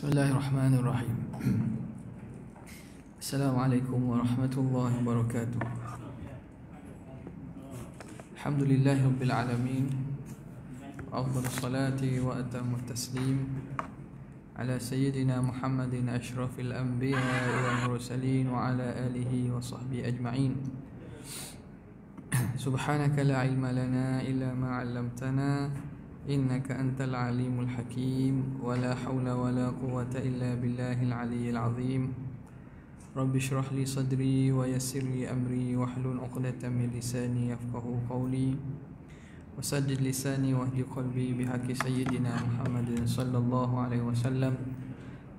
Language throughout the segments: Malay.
Bismillahirrahmanirrahim. Assalamualaikum warahmatullahi wabarakatuh. Alhamdulillahirabbil alamin. Afdhalus salati wa atammut taslim ala sayyidina Muhammadin asyrafil anbiya'i wal mursalin wa ala alihi wa sahbihi ajma'in. Subhanaka la ilma lana illa ma 'allamtana innaka antal alimul hakim wa la hawla wa la quwwata illa billahil aliyyil azim. Rabbi shrah li sadri wa yassir li amri wahlul 'uqdatam min lisani yafqahu qawli wa saddid lisani wahdi qalbi bihaqqi sayyidina Muhammadin sallallahu alaihi wasallam.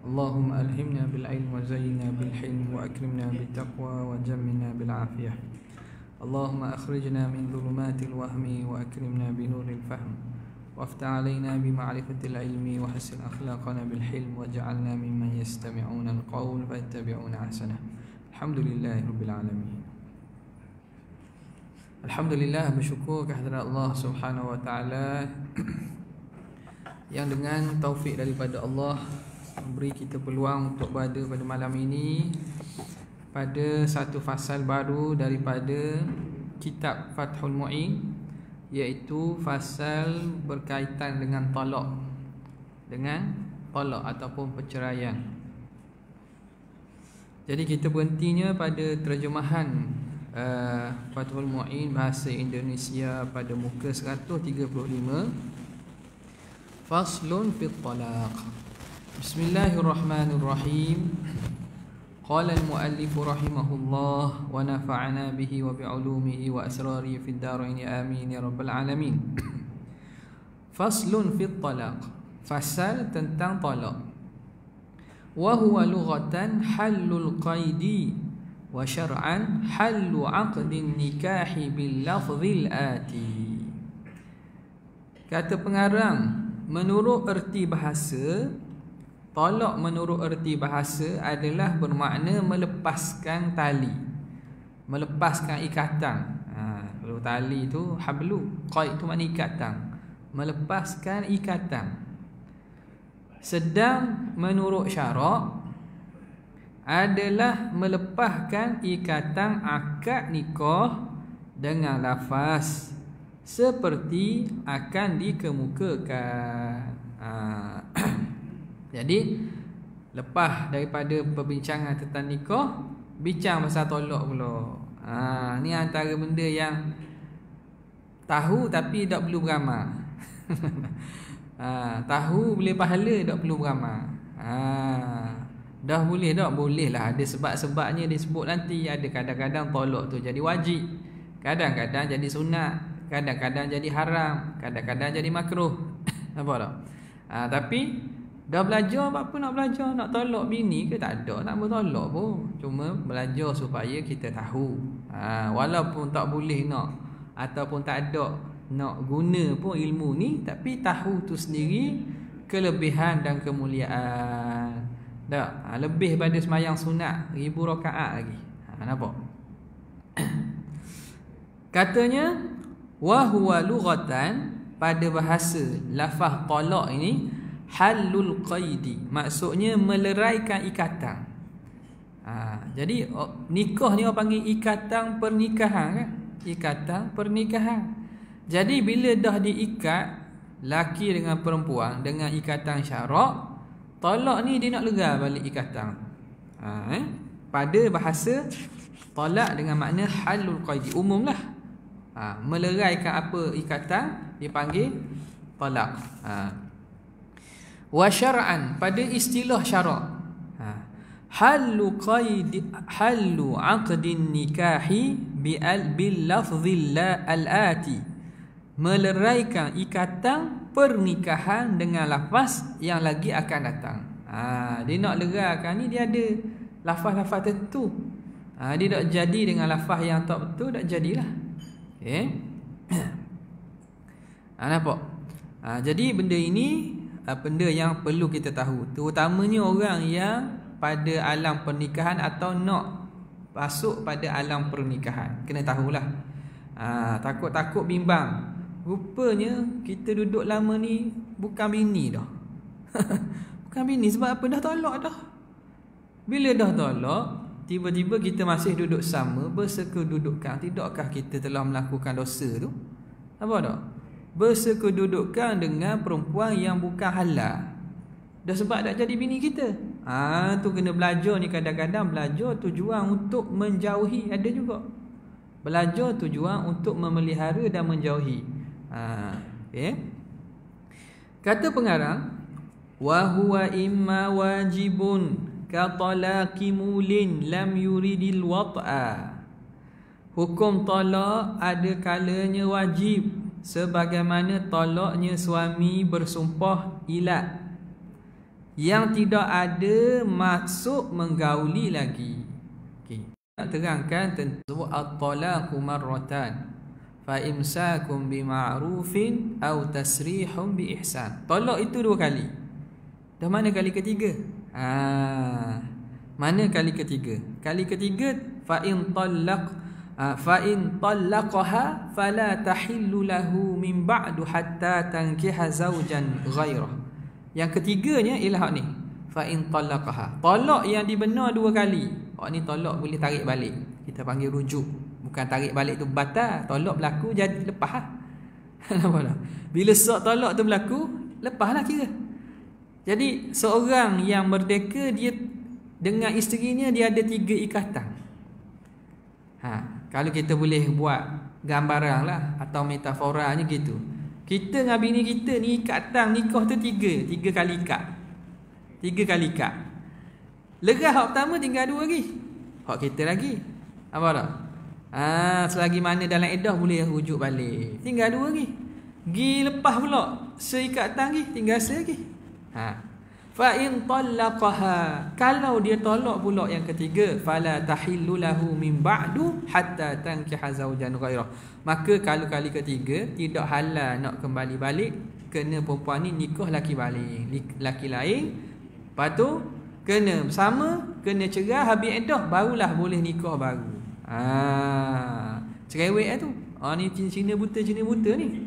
Allahumma alhimna bil ilmi wa zayyinna bil hilmi wa akrimna bit taqwa wa jammilna bil afiyah. Allahumma akhrijna min dhulumatil wahmi wa akrimna bi nuril fahm. وافتح علينا بمعرفة العلم وحسن أخلاقنا بالحلم واجعلنا ممن يستمعون القول فيتبعون أحسنه. الحمد لله رب العالمين. Alhamdulillah, bersyukur kehadirat Allah Subhanahu wa taala yang dengan taufik daripada Allah memberi kita peluang untuk berada pada malam ini pada satu fasal baru daripada kitab Fathul Mu'in, iaitu fasal berkaitan dengan talak ataupun perceraian. Jadi kita berhentinya pada terjemahan Fathul Mu'in bahasa Indonesia pada muka 135, Faslun fit talaq. Bismillahirrahmanirrahim. Qala al-muallif rahimahullah wa nafa'ana bihi wa bi'ulumihi wa asrarihi fid dharain amin ya rabbal alamin. Faslun fit talaq. Fasal tentang talak. Wa huwa lughatan halul qaidi wa syar'an halu 'aqdin nikahi bil lafzil ati. Kata pengarang, menurut erti bahasa, talak menurut erti bahasa adalah bermakna melepaskan tali, melepaskan ikatan. Kalau tali tu hablu, qaid tu makna ikatan, melepaskan ikatan. Sedang menurut syarak adalah melepaskan ikatan akad nikah dengan lafaz seperti akan dikemukakan. Jadi lepas daripada perbincangan tentang nikah, bincang pasal tolak pula. Ni antara benda yang tahu tapi tak perlu beramal. Tahu boleh pahala, tak perlu beramal. Dah boleh tak? Boleh lah. Ada sebab-sebabnya disebut nanti. Ada kadang-kadang tolak tu jadi wajib, kadang-kadang jadi sunat, kadang-kadang jadi haram, kadang-kadang jadi makruh. Nampak tak? Tapi dah belajar, apa nak belajar? Nak tolak bini ke? Tak ada nak bertolak pun. Cuma belajar supaya kita tahu. Walaupun tak boleh nak, ataupun tak ada nak guna pun ilmu ni, tapi tahu tu sendiri kelebihan dan kemuliaan. Tak? Lebih pada semayang sunat 1000 rakaat lagi. Nampak? Katanya, wa huwa lughatan, pada bahasa lafaz talak ini halul qaidi, maksudnya meleraikan ikatan. Jadi nikah ni orang panggil ikatan pernikahan kan? Ikatan pernikahan. Jadi bila dah diikat laki dengan perempuan dengan ikatan syarak, talak ni dia nak lega balik ikatan. Pada bahasa talak dengan makna halul qaidi, umumlah. Meleraikan apa ikatan dipanggil talak. Wa syar'an, pada istilah syarak, halu qaidi halu 'aqdin nikahi bil lafzil al-ati, meleraikan ikatan pernikahan dengan lafaz yang lagi akan datang. Dia nak lerakan ni, dia ada lafaz-lafaz tertentu. Dia tak jadi dengan lafaz yang tak betul, tak jadilah. Okey. Nampak? Jadi benda ini benda yang perlu kita tahu, terutamanya orang yang pada alam pernikahan atau nak masuk pada alam pernikahan. Kena tahulah. Takut-takut bimbang. Rupanya kita duduk lama ni bukan bini dah. Bukan bini sebab apa? Dah tolak dah. Bila dah tolak, tiba-tiba kita masih duduk sama bersekedudukan, tidakkah kita telah melakukan dosa tu? Apa tak? Bersekedudukan dengan perempuan yang bukan halal. Dah sebab tak jadi bini kita. Tu kena belajar ni. Kadang-kadang belajar tujuan untuk menjauhi, ada juga. Belajar tujuan untuk memelihara dan menjauhi. Okay. Kata pengarang, wa huwa imma wajibun ka talaqi mulin lam yuridil wat'a. Hukum talak ada kalanya wajib, sebagaimana talaknya suami bersumpah ilat yang tidak ada maksud menggauli lagi. Okey. Nak terangkan tentu at-talaqu marratan fa imsakum bima'rufin aw tasrihum bi ihsan. Talak itu 2 kali. Dah mana kali ketiga? Mana kali ketiga? Kali ketiga fa in talaqaha fala tahillu lahu min ba'du hatta tankiha zawjan ghairah. Yang ketiganya ialah ni, fa in talaqaha. Talak yang dibenar 2 kali. Ni talak boleh tarik balik. Kita panggil rujuk. Bukan tarik balik tu batal. Talak berlaku jadi lepas lah. Bila talak tu berlaku, lepaslah kira. Jadi seorang yang merdeka, dia dengan isterinya dia ada 3 ikatan. Kalau kita boleh buat gambaran lah atau metaforanya gitu. Kita dengan bini kita ni ikatan nikah tu 3 kali ikat. 3 kali ikat. Lerah hak pertama tinggal 2 lagi. Hak kita lagi. Apa tak? Selagi mana dalam edah boleh rujuk balik. Tinggal 2 lagi. Gi lepas pula seikatan lagi, tinggal lagi. Fa in talaqaha, kalau dia tolak pula yang ketiga, fala tahillu lahu min ba'du hatta tankiha zawjan ghairah. Maka kalau kali ketiga tidak halal nak kembali balik, kena perempuan ni nikah laki balik, laki lain. Lepas tu kena bersama, kena cerai, habis iddah barulah boleh nikah baru. Cerewet tu. Ni Cina buta ni.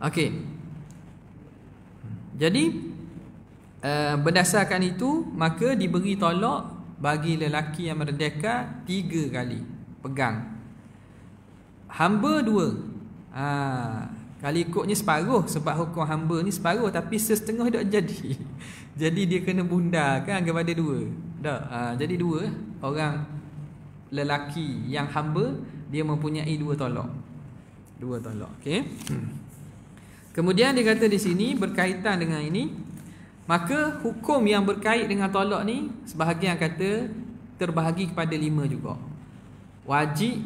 Okey. Jadi berdasarkan itu, maka diberi tolak bagi lelaki yang merdeka 3 kali. Pegang. Hamba 2. Kalau ikutnya separuh, sebab hukum hamba ni separuh, tapi setengah tak jadi. Jadi dia kena bundarkan kepada 2. Jadi 2 orang lelaki yang hamba, dia mempunyai 2 tolak. 2 tolak. Okey. Kemudian dia kata di sini berkaitan dengan ini, maka hukum yang berkait dengan tolak ni sebahagian kata terbahagi kepada 5 juga. Wajib,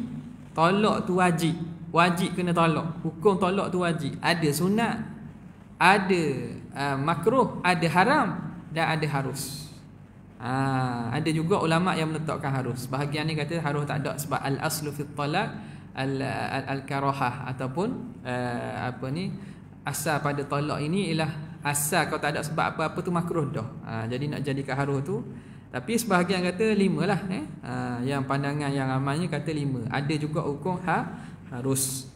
tolak tu wajib. Wajib kena tolak. Hukum tolak tu wajib. Ada sunat, ada makruh, ada haram dan ada harus. Ada juga ulama yang meletakkan harus. Sebahagian ni kata harus tak ada sebab al-aslu fi talaq al-karahah ataupun asal pada talak ini ialah asal kalau tak ada sebab apa-apa tu makruh dah. Jadi nak jadikan harus tu. Tapi sebahagian kata 5 lah. Yang pandangan yang ramainya kata 5. Ada juga hukum harus.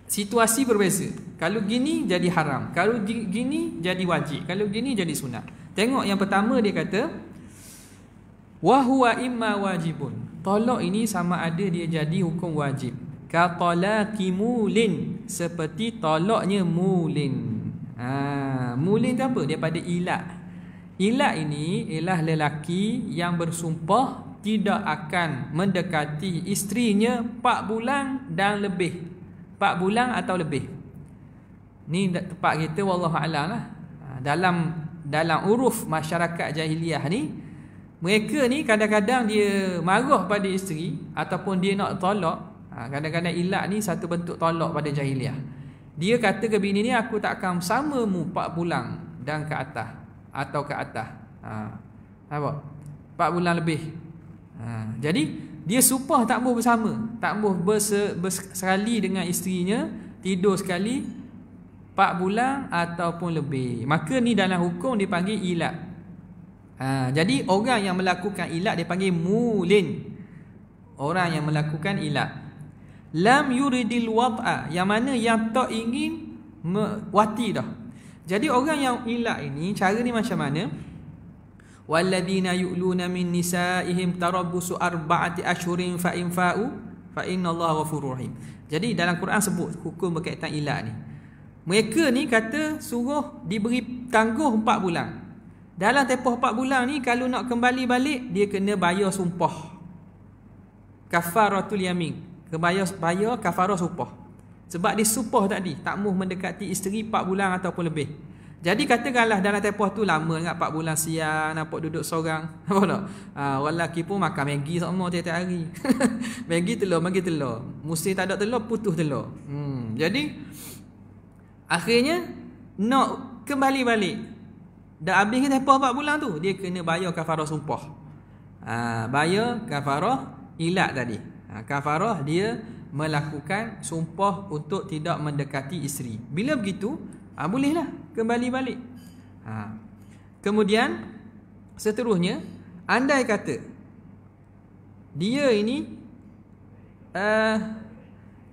Situasi berbeza. Kalau gini jadi haram, kalau gini jadi wajib, kalau gini jadi sunat. Tengok yang pertama dia kata wa huwa imma wajibun. Talak ini sama ada dia jadi hukum wajib. Ka talaqi mulin, seperti talaknya mulin. Mulin tu apa? Daripada ilat. Ilat ini ialah lelaki yang bersumpah tidak akan mendekati isterinya 4 bulan dan lebih. 4 bulan atau lebih. Ni tepat kita wallahu a'lam lah. Dalam uruf masyarakat jahiliah ni, mereka ni kadang-kadang dia marah pada isteri ataupun dia nak tolak. Kadang-kadang ilat ni satu bentuk tolak pada jahiliah. Dia kata ke bini ni, aku tak akan bersamamu 4 bulan dan ke atas atau ke atas. Apa? 4 bulan lebih. Jadi dia sumpah tak boleh bersama, tak boleh bersekali dengan isterinya, tidur sekali 4 bulan ataupun lebih. Maka ni dalam hukum dipanggil ilat. Jadi orang yang melakukan ilat dipanggil mulin. Orang yang melakukan ilat. Lam yuridil wat'a, yang mana yang tak ingin wati dah. Jadi orang yang ilak ini, cara ni macam mana? Walladzina yu'luna min nisaihim tarabbusu arba'ati ashhurin fa in fa'u fa innallaha ghafurur rahim. Jadi dalam Quran sebut hukum berkaitan ilak ni. Mereka ni kata suruh diberi tangguh 4 bulan. Dalam tempoh 4 bulan ni kalau nak kembali balik dia kena bayar sumpah. Kafaratul yamin. Bayar kafarah sumpah. Sebab dia sumpah tadi tak mahu mendekati isteri 4 bulan ataupun lebih. Jadi katakanlah dalam tempoh tu lama sangat 4 bulan siang nampak duduk seorang. Apa tak? Orang lelaki pun makan Maggi semua tiap-tiap hari. Maggi telur. Mesti tak ada telur, putus telur. Jadi akhirnya nak kembali balik. Dah habis tempoh 4 bulan tu, dia kena bayar kafarah sumpah. Bayar kafarah ilak tadi. Kafarah dia melakukan sumpah untuk tidak mendekati isteri. Bila begitu, bolehlah kembali balik. Kemudian seterusnya, andai kata dia ini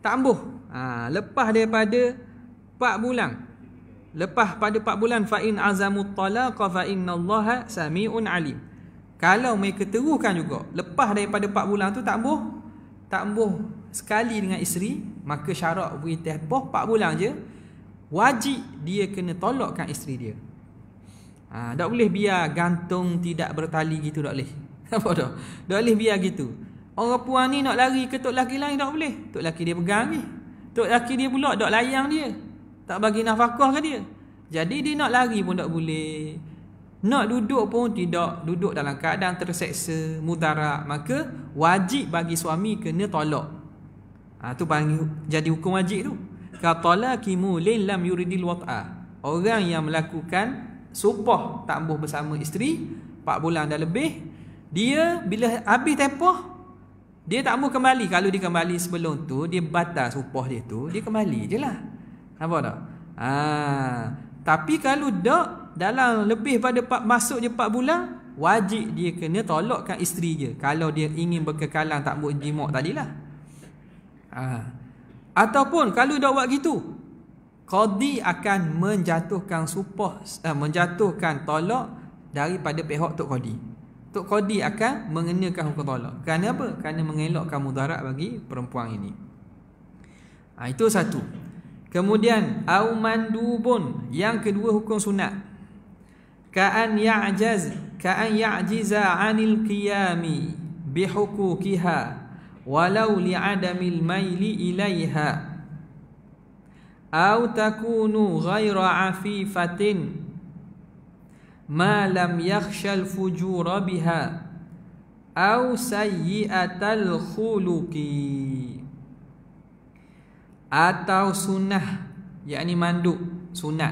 tambuh lepas daripada 4 bulan. Lepas pada 4 bulan fa in azamut talaqa fa innallaha samiun alim. Kalau mereka teruskan juga lepas daripada 4 bulan tu tambuh sekali dengan isteri, maka syarat beri tempoh 4 bulan je, wajib dia kena tolakkan isteri dia. Tak boleh biar gantung tidak bertali gitu, tak boleh. Apa dah? Tak boleh biar gitu. Orang puan ni nak lari ke tok laki lain tak boleh. Tok laki dia pegang ni. Tok laki dia pula tak layang dia. Tak bagi nafkah ke dia. Jadi dia nak lari pun tak boleh. Nak duduk pun tidak, duduk dalam keadaan terseksa, mudarat, maka wajib bagi suami kena tolak. Tu panggil jadi hukum wajib tu. Katalakimu lin lam yuridil wat'a. Orang yang melakukan sumpah tambuh bersama isteri 4 bulan dah lebih, dia bila habis tempoh dia tak mahu kembali. Kalau dia kembali sebelum tu, dia batal sumpah dia tu, dia kembali je lah. Nampak tak? Tapi kalau dak dalam lebih pada masuk je 4 bulan, wajib dia kena tolakkan isteri je. Kalau dia ingin berkekalan tak buat jimat tadilah. Ataupun kalau dah buat gitu, qadi akan menjatuhkan sumpah, menjatuhkan tolak daripada pihak tok qadi. Tok qadi akan mengenakan hukum tolak. Kerana apa? Kerana mengelakkan mudarat bagi perempuan ini. Itu satu. Kemudian au mandubun, yang kedua hukum sunat. Ka'an ya'jiza 'anil qiyami bihuquqiha walau li'adamil maili ilaiha au takunu ghaira afifatin ma lam yakhshal fujura biha au sayyi'atal khuluqi. Atau sunnah, yakni mandub sunat,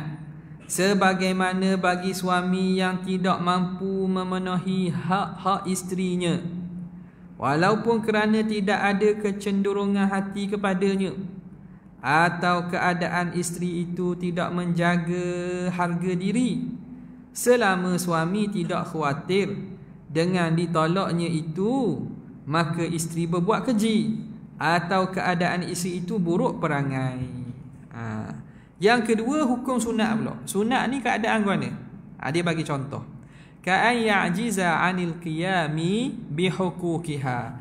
sebagaimana bagi suami yang tidak mampu memenuhi hak-hak isterinya walaupun kerana tidak ada kecenderungan hati kepadanya, atau keadaan isteri itu tidak menjaga harga diri, selama suami tidak khawatir dengan ditolaknya itu, maka isteri berbuat keji atau keadaan isteri itu buruk perangai. Yang kedua hukum sunat pula. Sunat ni keadaan mana? Dia bagi contoh. Ka'an ya'jiza 'anil qiyami bihuquqiha.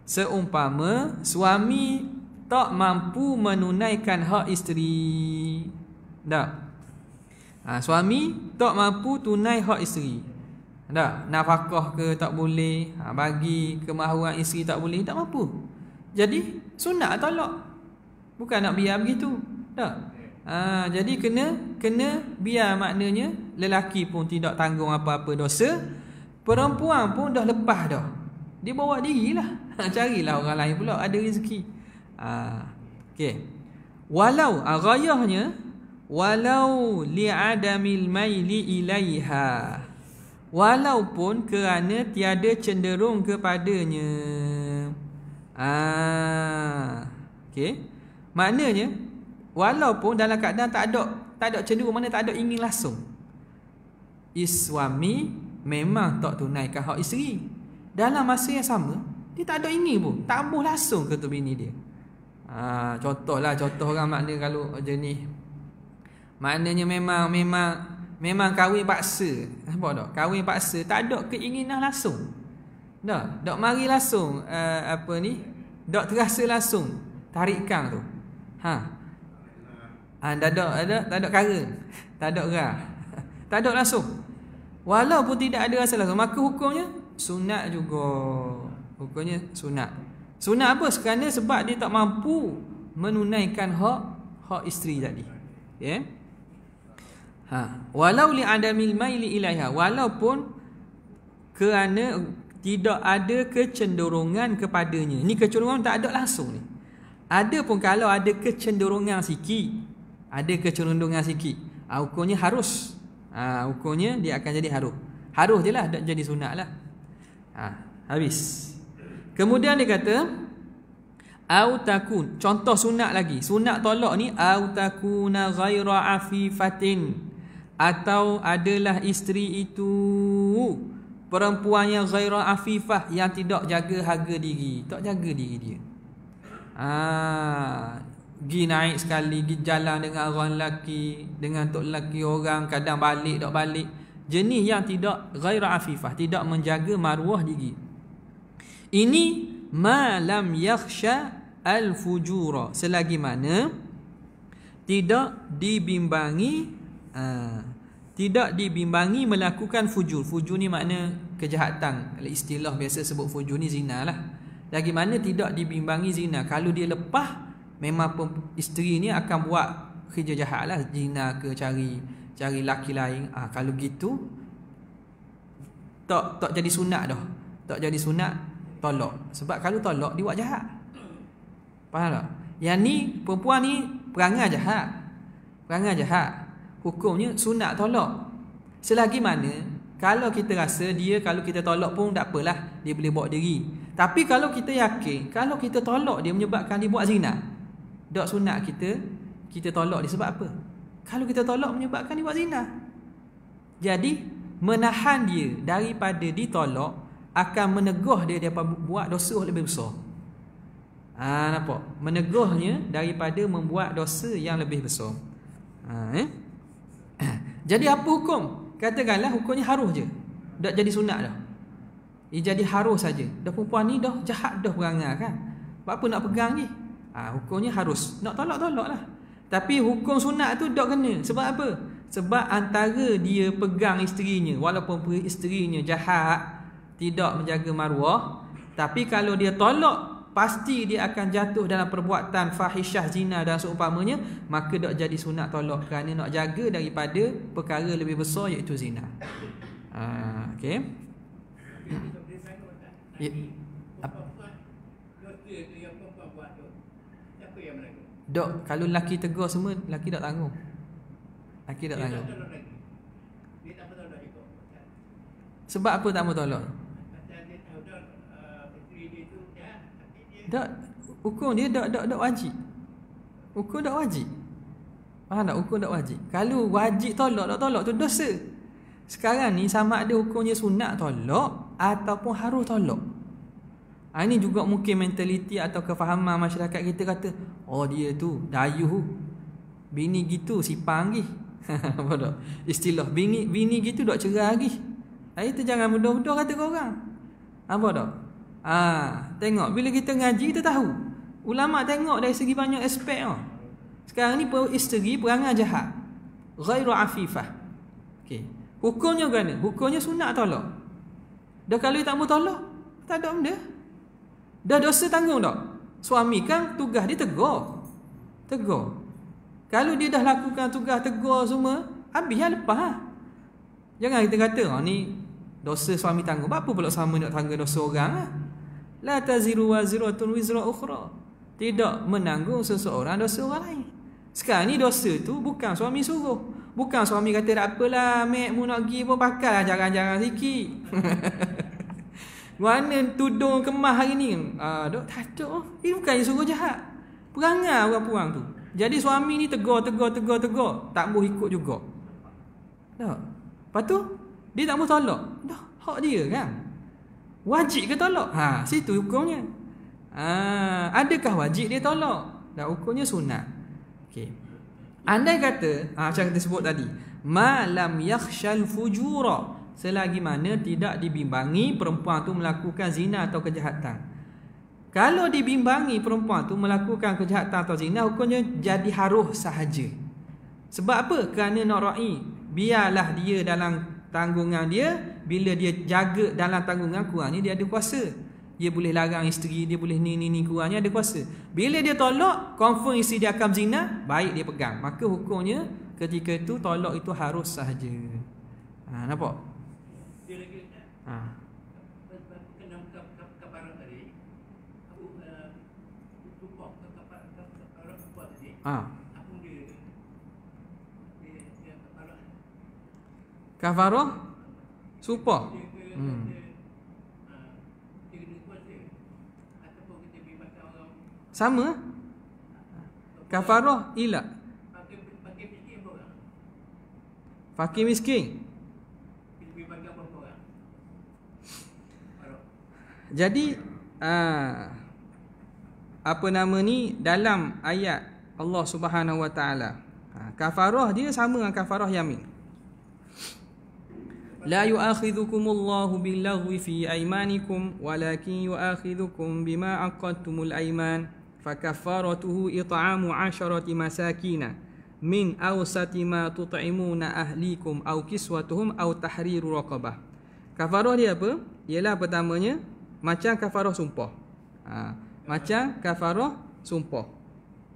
Seumpama suami tak mampu menunaikan hak isteri. Tak? Suami tak mampu tunai hak isteri. Tak? Nafkah ke tak boleh, bagi kemahuran isteri tak boleh, tak mampu. Jadi sunat tolak. Bukan nak biar begitu. Tak? Jadi kena biar, maknanya lelaki pun tidak tanggung apa-apa dosa, perempuan pun dah lepas dah. Dia bawa dirilah. Carilah orang lain pula ada rezeki. Okey. Walau ghayahnya walau li'adamil maili ilaiha. Walaupun kerana tiada cenderung kepadanya. Okey. Maknanya walaupun dalam keadaan tak ada cenderung, mana tak ada ingin langsung, suami memang tak tunaikan hak isteri, dalam masa yang sama dia tak ada ingin pun, tambuh langsung ke tu bini dia. Contoh orang makna kalau jenis Maknanya memang kahwin paksa. Nampak tak? Kahwin paksa tak ada keinginan langsung. Tak mari langsung tak terasa langsung tarikan tu. Tak ada kara. Tak ada gerah. Tak ada langsung. Walaupun tidak ada rasa langsung, maka hukumnya sunat juga. Hukumnya sunat. Sunat apa? Kerana sebab dia tak mampu menunaikan hak isteri tadi. Ya. Walau li adamil maili ilaiha, walaupun kerana tidak ada kecenderungan kepadanya. Ni kecenderungan tak ada langsung ni. Ada pun kalau ada kecenderungan sikit, hukumnya harus. Hukumnya dia akan jadi harus. Harus je lah, tak jadi sunat lah. Habis. Kemudian dia kata au takun, contoh sunat lagi. Sunat tolak ni au takuna ghaira afifatin, atau adalah isteri itu perempuan yang ghaira afifah, yang tidak jaga harga diri, tak jaga diri dia. Gi naik sekali, gi jalan dengan orang lelaki, dengan tok lelaki orang, kadang balik tak balik. Jenis yang tidak ghaira afifah, tidak menjaga maruah diri. Ini ma lam yakhsha al-fujura, selagi mana tidak dibimbangi melakukan fujur. Fujur ni makna kejahatan. Istilah biasa sebut fujur ni zina lah. Lagi mana tidak dibimbangi zina. Kalau dia lepas, memang isteri ni akan buat kerja jahat lah, zina ke, cari laki lain. Kalau gitu tak jadi sunat dah. Tak jadi sunat, tolak. Sebab kalau tolak dia buat jahat. Faham tak? Yang ni perempuan ni perangai jahat. Hukumnya sunat tolak. Selagi mana kalau kita rasa dia, kalau kita tolak pun tak apalah, dia boleh bawa diri. Tapi kalau kita yakin, kalau kita tolak dia menyebabkan dia buat zina, tak sunat kita tolak dia. Sebab apa? Kalau kita tolak menyebabkan dia buat zina. Jadi menahan dia daripada ditolak akan menegah dia daripada buat dosa lebih besar. Nampak? Menegahnya daripada membuat dosa yang lebih besar. Jadi apa hukum? Katakanlah hukumnya harus je, tak jadi sunat dah. Ia jadi harus saja. Dah perempuan ni dah jahat dah perangai kan. Apa nak pegang ni? Hukumnya harus. Nak tolak lah. Tapi hukum sunat tu tak kena. Sebab apa? Sebab antara dia pegang isterinya, walaupun isterinya jahat, tidak menjaga maruah, tapi kalau dia tolak, pasti dia akan jatuh dalam perbuatan fahisyah, zina dan seumpamanya, maka tak jadi sunat tolak, kerana nak jaga daripada perkara lebih besar, iaitu zina. Okey. Dok, kalau lelaki tegur semua, lelaki tak tanggung. Sebab apa tak mau tolak? Tak, hukum dia tak wajib. Hukum tak wajib. Faham tak? Hukum tak wajib. Kalau wajib tolak, tak tolak tu dosa. Sekarang ni sama ada hukumnya sunat tolak ataupun harus tolak. Ini juga mungkin mentaliti atau kefahaman masyarakat kita kata, dia tu dayuh, bini gitu sipang lagi. Apa tak? Istilah bini gitu dak cerah lagi. Itu jangan mudah-mudah kata korang. Apa tak? Tengok bila kita ngaji kita tahu. Ulama tengok dari segi banyak aspek. Sekarang ni isteri perangai jahat, ghairu afifah. Okey. Hukumnya gana? Hukumnya sunat tolak. Dah kalau tak mau tolak, tak ada benda. Dah dosa tanggung tak? Suami kan tugas dia tegur. Kalau dia dah lakukan tugas tegur semua, habislah lepas. Jangan kita kata ni dosa suami tanggung. Apa pula sama nak tanggung dosa orang La taziru waziratun wizra ukhra. Tidak menanggung seseorang dosa orang lain. Sekarang ni dosa tu bukan suami suruh. Bukan suami kata tak apalah, mek mu nak pergi pun pakailah jarang-jarang sikit. Mana tudung kemah hari ni? Tak ada. Ini bukan suruh jahat. Perangai orang-orang tu. Jadi suami ni tegur. Tak mau ikut juga. Tak. Lepas tu dia tak mau tolak. Dah, hak dia kan. Wajib ke tolak? Situ hukumnya. Adakah wajib dia tolak? Dan hukumnya sunat. Okey. Andai kata, macam kita sebut tadi, ma lam yakhshal fujura, selagi mana tidak dibimbangi perempuan tu melakukan zina atau kejahatan. Kalau dibimbangi perempuan tu melakukan kejahatan atau zina, hukumnya jadi haruh sahaja. Sebab apa? Kerana nak ra'i, biarlah dia dalam tanggungan dia. Bila dia jaga dalam tanggungan, kurangnya dia ada kuasa. Dia boleh larang isteri, dia boleh ni kurangnya ada kuasa. Bila dia tolak, confirm isteri dia akan zina, baik dia pegang. Maka hukumnya ketika itu tolak itu harus sahaja. Nampak? Dia lagi kena kafarat tadi. Aku tumpah kafarat kuat tadi. Aku dia kafarat. Kafarah supah. Sama. Kafarah ila. Pakai miskin apa orang? Fakir miskin. Jadi apa nama ni, dalam ayat Allah Subhanahu Wa Taala, kafarah dia sama dengan kafarah yamin. La yu'akhidhukumullahu billaghwi fi aymanikum walakin yu'akhidhukum bima aqadtumul ayman fakaffaratuhu it'amu 'asharati masakina min awsati ma tut'imuna ahlikum aw kiswatuhum aw tahriru raqabah. Kafarah dia apa? Ialah pertamanya macam kafarah sumpah. Macam kafarah sumpah.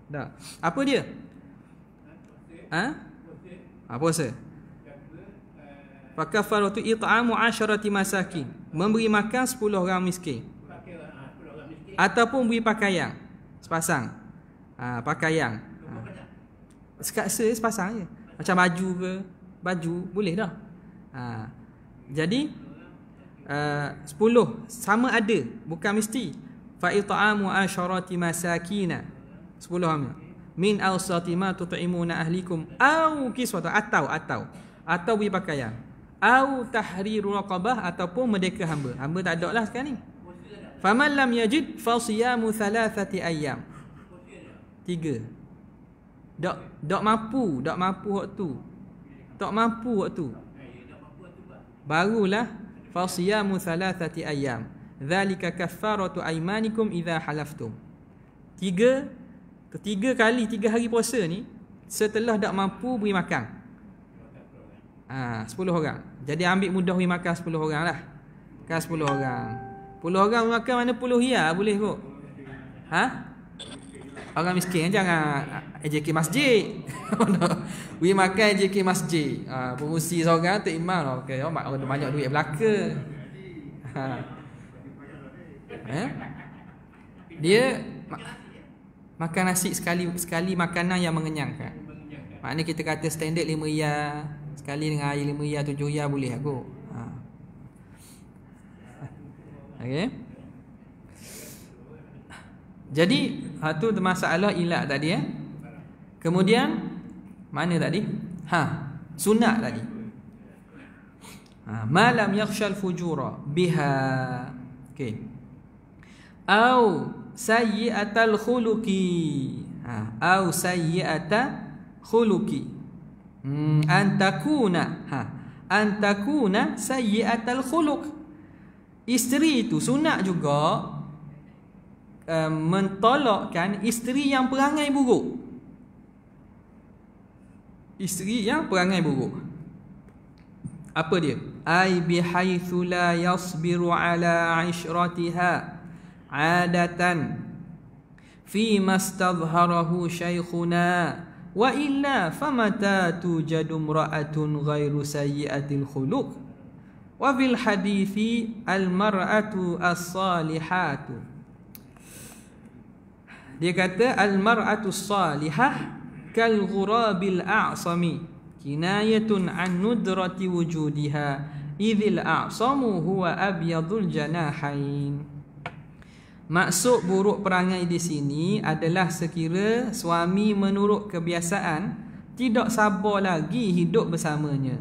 Dah. Apa dia? Puasa. Fakaffaratu it'amu 'asharati masakin, memberi makan 10 orang miskin. Ataupun beri pakaian sepasang. Pakaian. Sepasang je. Macam baju ke, baju boleh dah. Jadi 10 sama ada, bukan mesti. Fa it'amu 'asharati masakina, 10 orang. Min awsati ma tut'imuna ahlikum au kiswatu, atau beri pakaian, au tahriru raqabah, ataupun merdeka hamba. Hamba tak ada lah sekarang ni. Faman lam yajid fa siyamu 3 ayyam. 3. Dak mampu waktu. Tak mampu waktu. Barulah fa siyamu 3 ayyam. Dzalika kaffaratu aymanikum idza halaftum. 3 kali 3 hari puasa ni setelah tak mampu beri makan. 10 orang. Jadi ambil mudah beri makan 10 orang lah. Kan 10 orang. 10 orang makan mana 10 riyal boleh kot. Orang miskin jangan AJK masjid. Beri makan AJK masjid. Pengurusi seorang tu imam lah. Okey, ada banyak duit belaka. Dia makan nasi sekali makanan yang mengenyangkan. Maknanya kita kata standard 5 riyal, sekali dengan air 5 riyal 7 riyal boleh aku. Okey. Jadi tu masalah ilat tadi Kemudian mana tadi? Sunat tadi. Malam yakhshal fujura biha. Okey. Au sayyi'atal khuluqi. Au sayyi'ata khuluqi. Antakuna sayyi'atal khuluq. Isteri itu sunat juga mentolakkan isteri yang perangai buruk. Isteri yang perangai buruk. Apa dia? Ai bihaitsu la yasbiru ala 'ishratiha 'adatan fi mastadhharahu shaykhuna wa illa famata tujadu imra'atun ghairu sayyi'atil khuluq wa fil hadithi al mar'atu as-salihatu. Dia kata al mar'atu as-salihah kal ghurabil a'sami kinayatun an nudrati wujudiha idhil a'samu huwa abyadul janahain. Maksud buruk perangai di sini adalah sekira suami menurut kebiasaan tidak sabar lagi hidup bersamanya,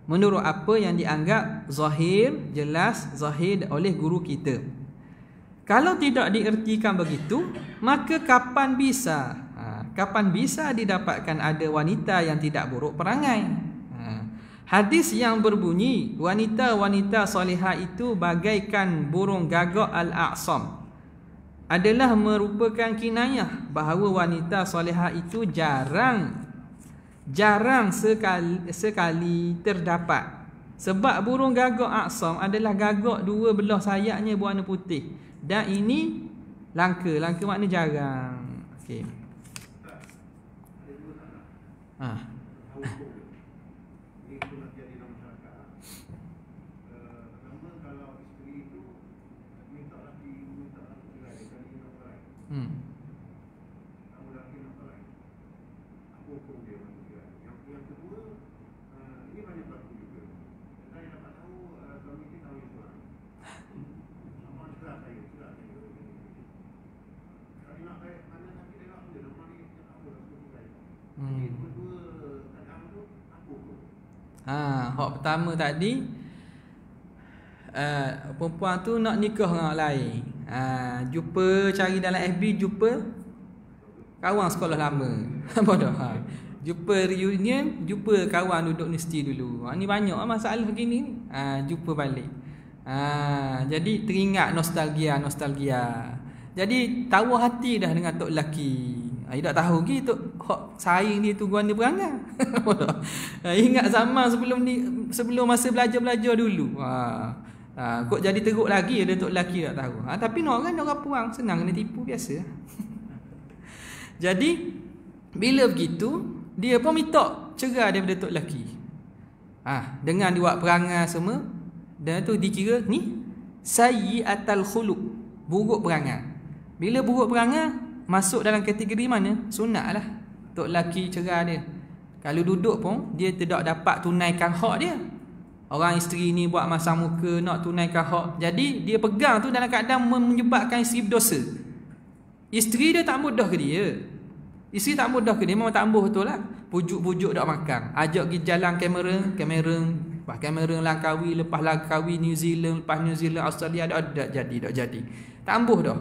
menurut apa yang dianggap jelas zahir oleh guru kita. Kalau tidak diertikan begitu, maka kapan bisa kapan bisa didapatkan ada wanita yang tidak buruk perangai? Hadis yang berbunyi wanita-wanita solihah itu bagaikan burung gagak al-a'sam adalah merupakan kinayah bahawa wanita solihah itu jarang sekali terdapat. Sebab burung gagak a'sam adalah gagak dua belah sayapnya berwarna putih, dan ini langka makna jarang. Okey. Hak pertama tadi, perempuan tu nak nikah dengan orang lain. Jumpa, cari dalam FB, jumpa kawan sekolah lama. Bodoh. Jumpa reunion, jumpa kawan duduk universiti dulu. Ni banyak masalah begini. Jumpa balik. Jadi teringat nostalgia. Jadi tahu hati dah dengan tok lelaki. Dia tak tahu lagi tok saing dia tu guana perangai. Ingat zaman sebelum masa belajar dulu. Kok jadi teruk lagi ada tok lelaki tak tahu. Tapi orang puang senang kena tipu biasa. Jadi bila begitu dia pun minta cerai daripada tok lelaki. Dengan dia buat perangai semua, dan tu dikira ni sayyi'atul khuluq, buruk perangai. Bila buruk perangai masuk dalam kategori mana? Sunat lah tok lelaki cerai dia. Kalau duduk pun dia tidak dapat tunaikan hak dia. Orang isteri ni buat masam muka nak tunaikan hak. Jadi dia pegang tu dalam keadaan menyebabkan isteri berdosa. Isteri dia tak mudah ke dia. Isteri tak mudah ke dia, memang tak ambuh betul lah. Pujuk-pujuk dak makan. Ajak pergi jalan kamera Langkawi, lepas Langkawi New Zealand, lepas New Zealand Australia, tak jadi. Tak ambuh dah.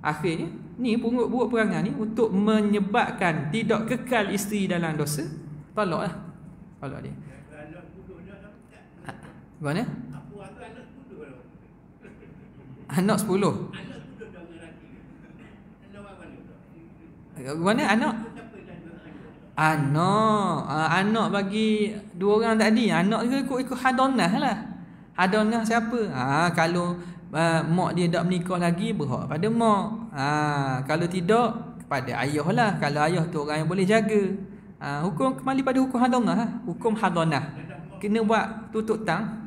Akhirnya ni buruk perangai ni untuk menyebabkan tidak kekal isteri dalam dosa, tolak dia. Mana? Anak 10. Mana anak? Anak bagi dua orang tadi. Anak ikut hadonah lah. Hadonah siapa? Kalau mak dia tak menikah lagi, berhak pada mak. Kalau tidak, kepada ayah lah. Kalau ayah tu orang yang boleh jaga. Hukum kembali pada hukum hadonah lah. Hukum hadonah kena buat tutup tang.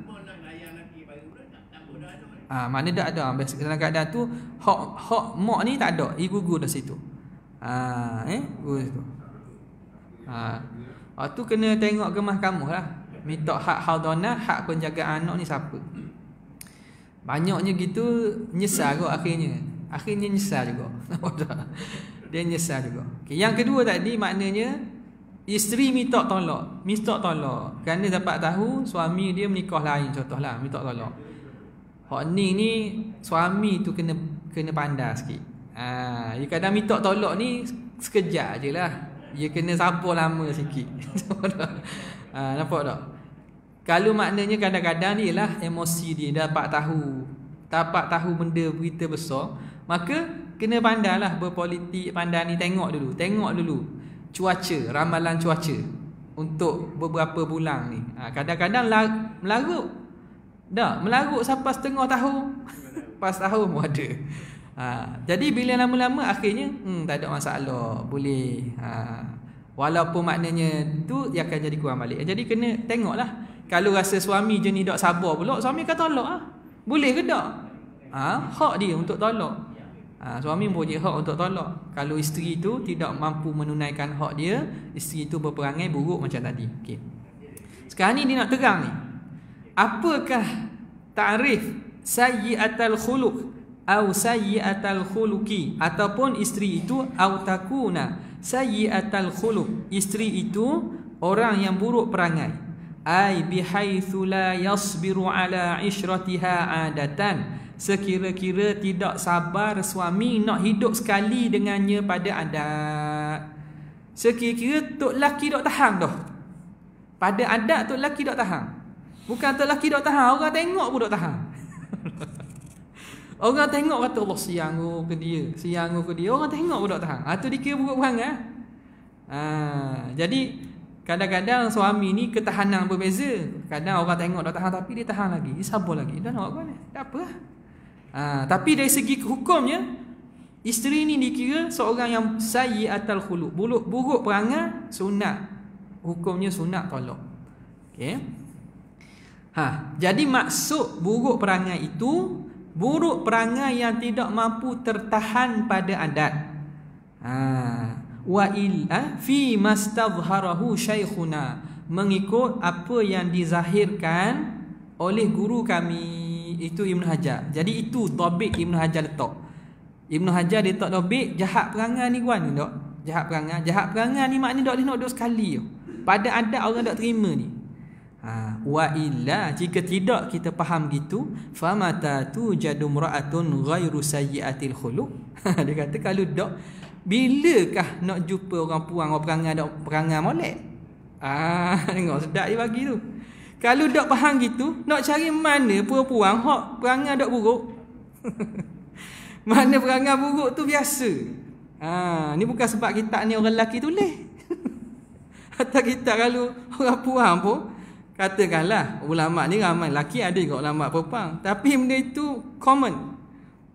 Mana tak ada. Dalam keadaan tu hak mak ni tak ada. Gugur dah situ. Gugur situ. Tu kena tengok ke mahkamah lah. Minta hak hadonah, hak penjagaan anak ni siapa. Banyaknya gitu, nyesal kot akhirnya. Akhirnya nyesal juga. Dia nyesal juga. Okay. Yang kedua tadi maknanya isteri minta tolak. Kerana dapat tahu suami dia menikah lain, contohlah minta tolak. Hak ni suami tu kena pandai sikit. Dia kadang minta tolak ni sekejap je lah. Dia kena sabar lama sikit. Nampak tak? Kalau maknanya kadang-kadang ni lah emosi dia dapat tahu benda berita besar, maka kena pandailah berpolitik, pandai ni tengok dulu cuaca, ramalan cuaca untuk beberapa bulan ni. Kadang-kadang melarut sampai setengah tahun. Pas tahun pun ada. Jadi bila lama-lama akhirnya tak ada masalah, boleh. Walaupun maknanya tu dia akan jadi kurang balik. Jadi kena tengoklah. Kalau rasa suami jenis tak sabar pula, suami kata tolak boleh ke tak? Hak dia untuk tolak. Suami punya hak untuk tolak. Kalau isteri tu tidak mampu menunaikan hak dia, isteri tu berperangai buruk macam tadi. Okay. Sekarang ni dia nak terang ni. Apakah ta'rif sayyi'atul khuluq atau sayyi'atul khuluqi, ataupun isteri itu au takuna sayyi'atul khuluq, isteri itu orang yang buruk perangai. Ai bihaitsu la yasbiru ala isyratiha adatan, sekira-kira tidak sabar suami nak hidup sekali dengannya pada adat. Sekira-kira tok laki dok tahan dah. Pada adat tok laki dok tahan. Bukan tok laki dok tahan, orang tengok pun dok tahan. Orang tengok kata Allah siang ke dia, orang tengok pun dok tahan. Tu dikira buruk perangai. Jadi kadang-kadang suami ni ketahanan berbeza. Kadang orang tengok dok tahan tapi dia tahan lagi, dia sabar lagi. Dah nak buat ni, tak apa. Tapi dari segi hukumnya, isteri ni dikira seorang yang sayyi'atul khuluq, buruk perangai, sunat. Hukumnya sunat tolak. Okey. Jadi maksud buruk perangai itu buruk perangai yang tidak mampu tertahan pada adat. Wa illa fi mastadhharahu syekhuna, mengikut apa yang dizahirkan oleh guru kami, itu Ibn Hajar. Jadi itu dhabit Ibn Hajar letak. Ibn Hajar dia letak dhabit jahat perangai ni kan tak? Jahat perangai ni maknanya tak boleh nak duduk sekali. Pada adat orang tak terima ni. Wa illa, jika tidak kita faham gitu, famata tujadu mra'atun ghairu sayyi'atil khuluq. Dia kata kalau tak, bilakah nak jumpa orang puang orang perangai molek? Tengok sedap dia bagi tu. Kalau tak faham gitu, nak cari mana puang hak perangai tak buruk. Mana perangai buruk tu biasa. Ni bukan sebab kitab ni orang lelaki tulis. Atau kitab kalau orang puang pun, katakanlah ulama ni ramai lelaki, ada juga ulama perempuan, tapi benda itu common,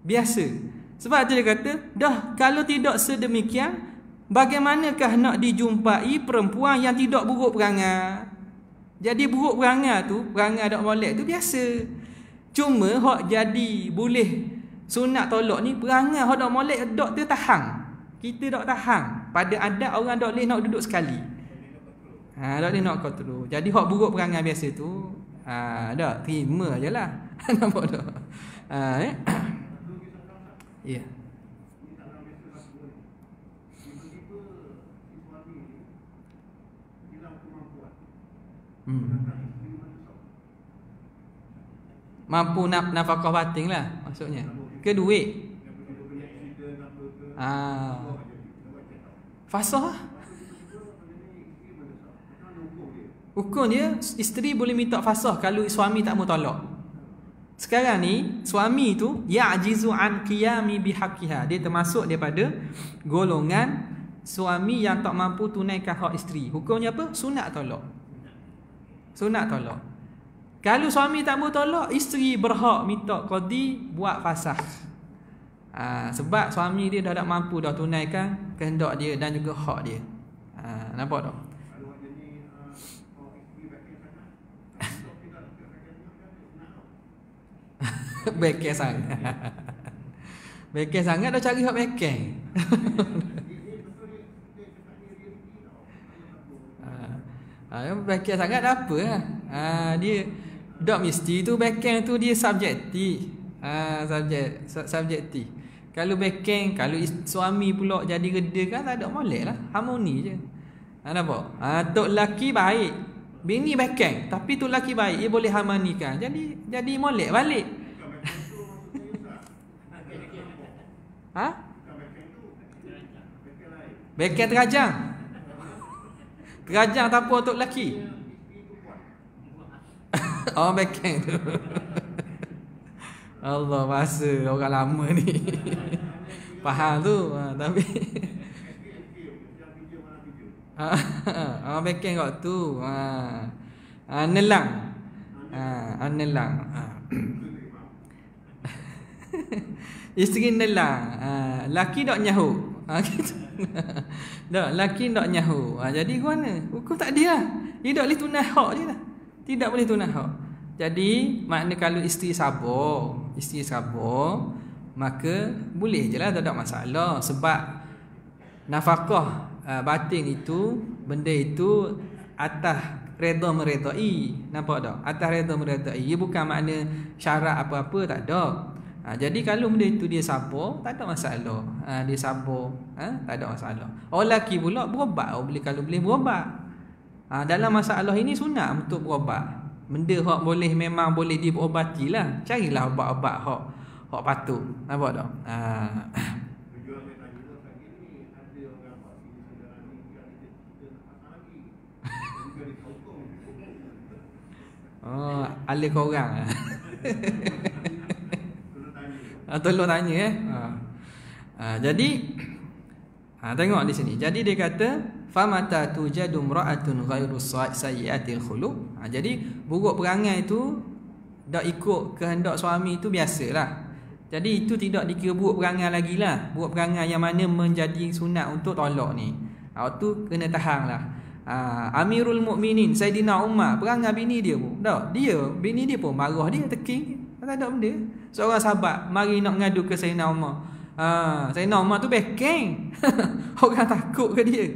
biasa. Sebab tu dia kata, dah kalau tidak sedemikian, bagaimanakah nak dijumpai perempuan yang tidak buruk perangai? Jadi buruk perangai tu, perangai tak molek tu biasa. Cuma hak jadi boleh sunat tolak ni, perangai hak tak molek dok tu tahan. Kita tak tahan. Pada adat orang tak boleh nak duduk sekali. Tak boleh nak kontrol. Jadi hak buruk perangai biasa tu, dah terima je lah. Nampak tak? Ya. Mampu nafkah batin lah maksudnya. Ke duit? Fasah. Hukum dia, isteri boleh minta fasah kalau suami tak mau tolak. Sekarang ni suami tu ya'jizu an qiyami bihaqqiha, dia termasuk daripada golongan suami yang tak mampu tunaikan hak isteri. Hukumnya apa? Sunat tolak. Sunat tolak. Kalau suami tak mau tolak, isteri berhak minta qadi buat fasah. Sebab suami dia dah tak mampu dah tunaikan kehendak dia dan juga hak dia. Nampak tak? Bekeng sangat. Bekeng sangat dah cari hak bekeng. Bekeng sangat apa lah. Dia tak mesti tu bekeng tu dia subjektif. Subjektif. Kalau bekeng, kalau suami pula jadi reda kan tak ada molek lah. Harmoni je. Nampak? Tok lelaki baik, bini bekeng, tapi tok lelaki baik, dia boleh harmonikan. Jadi molek balik. Bekeng terajang. Terajang tak apa untuk lelaki. Bekeng tu. Allah, bahasa orang lama ni. Faham tu, tapi bekeng kat tu. Nelang. Nelang. Isteri nelang. Laki tak nyahu. Tak, laki tak nyahu. Jadi mana? Hukum tak dia lah. Dia tak boleh tunai hak je lah. Tidak boleh tunai hak. Jadi makna kalau isteri sabar, maka boleh je lah, tak ada masalah. Sebab nafkah batin itu, benda itu atas redha meredai. Nampak tak? Atas redha meredai. Ia bukan makna syarat apa-apa, tak ada. Jadi kalau benda itu dia sabar, tak ada masalah. Dia sabar, tak ada masalah. Orang lelaki pula berobat, kalau boleh berobat. Dalam masalah ini sunat untuk berobat. Benda hak boleh, memang boleh diobati lah. Carilah ubat-ubat hak patut. Nampak tak? Oh, ala korang. Tolong tanya jadi tengok di sini. Jadi dia kata famata tujadu imra'atun ghairu sayyi'atil khuluq. Jadi buruk perangai itu dak ikut kehendak suami itu biasalah. Jadi itu tidak dikira buruk perangai lagi lah. Buruk perangai yang mana menjadi sunat untuk tolak ni. Tu kena tahan lah. Amirul Mukminin Saidina Umar perangai bini dia pun. Tak, bini dia pun marah dia teking. Tak ada benda. Seorang sahabat mari nak ngadu ke Saidina Umar. Saidina Umar tu bekeng. Orang takut ke dia?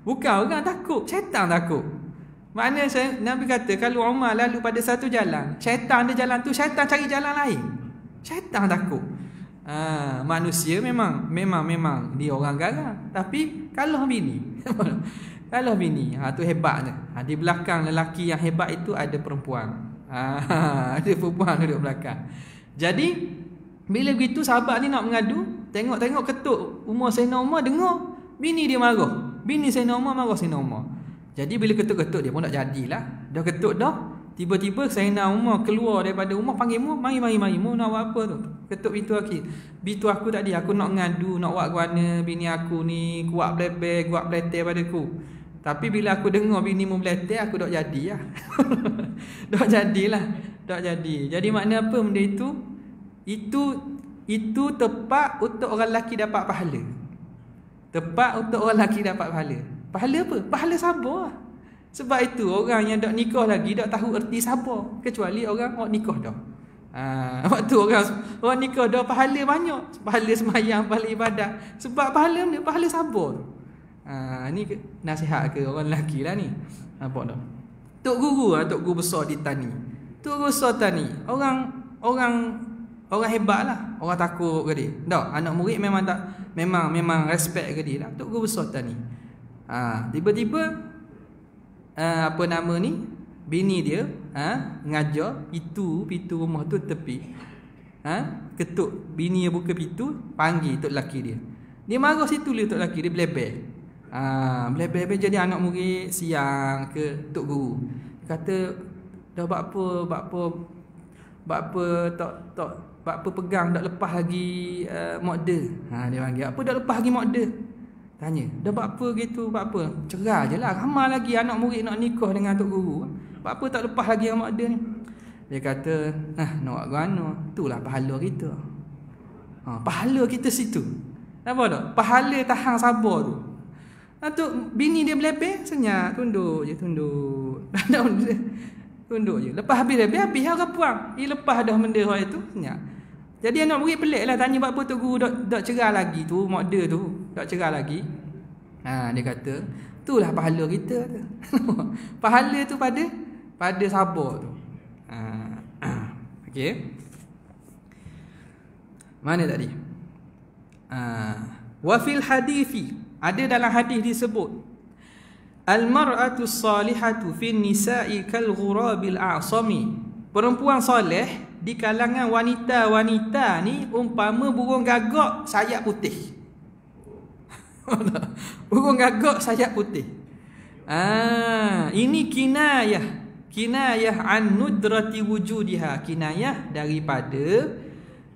Bukan orang takut, syaitan takut. Maknanya Nabi kata kalau Umar lalu pada satu jalan, syaitan ada jalan tu, syaitan cari jalan lain. Syaitan takut. Manusia memang dia orang garang. Tapi kalau bini kalau bini tu hebatnya. Di belakang lelaki yang hebat itu ada perempuan. Ada perempuan duduk belakang. Jadi bila begitu sahabat ni nak mengadu, tengok ketuk umur Sayyidina Umar, dengar bini dia marah. Bini Sayyidina Umar marah Sayyidina Umar. Jadi bila ketuk-ketuk dia pun tak jadilah. Dah ketuk dah, tiba-tiba Sayyidina Umar keluar daripada rumah panggil mu, mari mu nak buat apa tu? Ketuk pintu aku. Bintu aku tadi aku nak ngadu, nak buat guana bini aku ni kuat blebeh, kuat beleter padaku. Tapi bila aku dengar bini mu beleter, aku tak jadi lah. Tak jadilah. Tak jadi. Jadi makna apa benda itu? Itu tepat untuk orang lelaki dapat pahala. Tepat untuk orang lelaki dapat pahala. Pahala apa? Pahala sabar. Sebab itu orang yang tak nikah lagi tak tahu erti sabar. Kecuali orang nikah dah. Waktu orang nikah dah pahala banyak. Pahala sembahyang, pahala ibadat. Sebab pahala ni pahala sabar. Ni nasihat ke orang lelaki lah ni. Nampak tak? Tok guru besar di Tani. Tok guru besar Tani. Orang hebat lah. Orang takut ke dia. Tak, anak murid memang respect ke dia lah. Tok guru besar Tani. Tiba-tiba apa nama ni? Bini dia ngajar pintu rumah tu tepi. Ketuk bini dia buka pintu, panggil tok lelaki dia. Dia marah situ dia tok lelaki dia belebeh. Belebeh jadi anak murid siang ke tok guru. Dia kata dah buat apa pegang tak lepas lagi modda. Dia panggil apa dah lepas lagi modda? Tanya, dah buat apa gitu, buat apa? Cerah je lah, ramai lagi anak murid nak nikah dengan tok guru. Buat apa tak lepas lagi yang modda ni? Dia kata, nak buat guana, itulah pahala kita. Pahala kita situ. Nampak tak? Pahala tahan sabar tu. Tu bini dia belebeh, senyap, tunduk je. Tunduk je. Lepas habis orang puang. Dia lepas dah benda orang itu, senyap. Jadi anak murid pelik lah, tanya buat apa tu guru tak cerah lagi tu, modda tu, tak cerah lagi. Dia kata, itulah pahala kita tu. Pahala tu pada sabar tu. Okey. Mana tadi? Wa fil hadithi, ada dalam hadis disebut al-mar'atu salihatu fin nisa'i kal ghurabil a'sami. Perempuan soleh di kalangan wanita-wanita ni umpama burung gagak sayap putih. Burung gagak sayap putih. Ini kinayah an nudrati wujudiha, kinayah daripada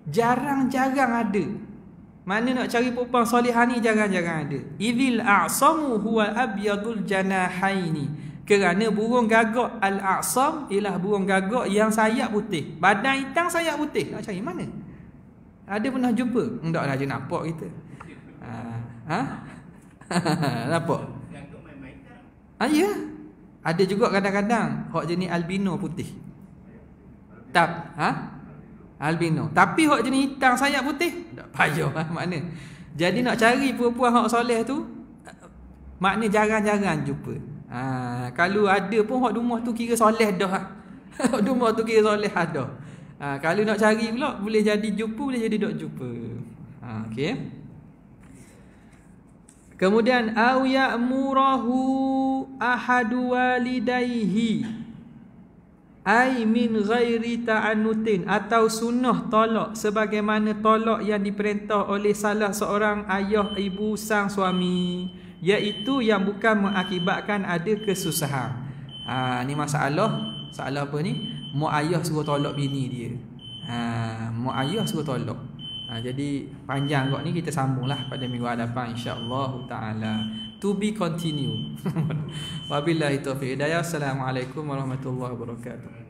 jarang-jarang ada. Mana nak cari perempuan solihah ni jarang-jarang ada. Idil a'samu huwa abyadul janahaini. Kerana burung gagak al-a'sam ialah burung gagak yang sayap putih. Badan hitam sayap putih. Nak cari mana? Ada pernah jumpa? Taklah je nampak kita. Nampak? Ya. Ada juga kadang-kadang hak jenis albino putih. Albino. Tapi hak jenis hitam sayap putih, tak payah makna. Jadi nak cari perempuan hak soleh tu makna jarang-jarang jumpa. Kalau ada pun hak rumah tu kira soleh dah. Hak rumah tu kira soleh dah. Kalau nak cari pula boleh jadi jumpa, boleh jadi tak jumpa. Okey. Kemudian au ya'murahu ahadu walidayhi ai min ghairi ta'annutin, atau sunnah tolak sebagaimana tolak yang diperintah oleh salah seorang ayah ibu sang suami, iaitu yang bukan mengakibatkan ada kesusahan. Ni masalah apa ni? Mak ayah suruh tolak bini dia. Mak ayah suruh tolak. Jadi panjang kok ni, kita sambunglah pada minggu hadapan insya-Allah taala. To be continue. Wabillahi taufiq hidayah. Assalamualaikum warahmatullahi wabarakatuh.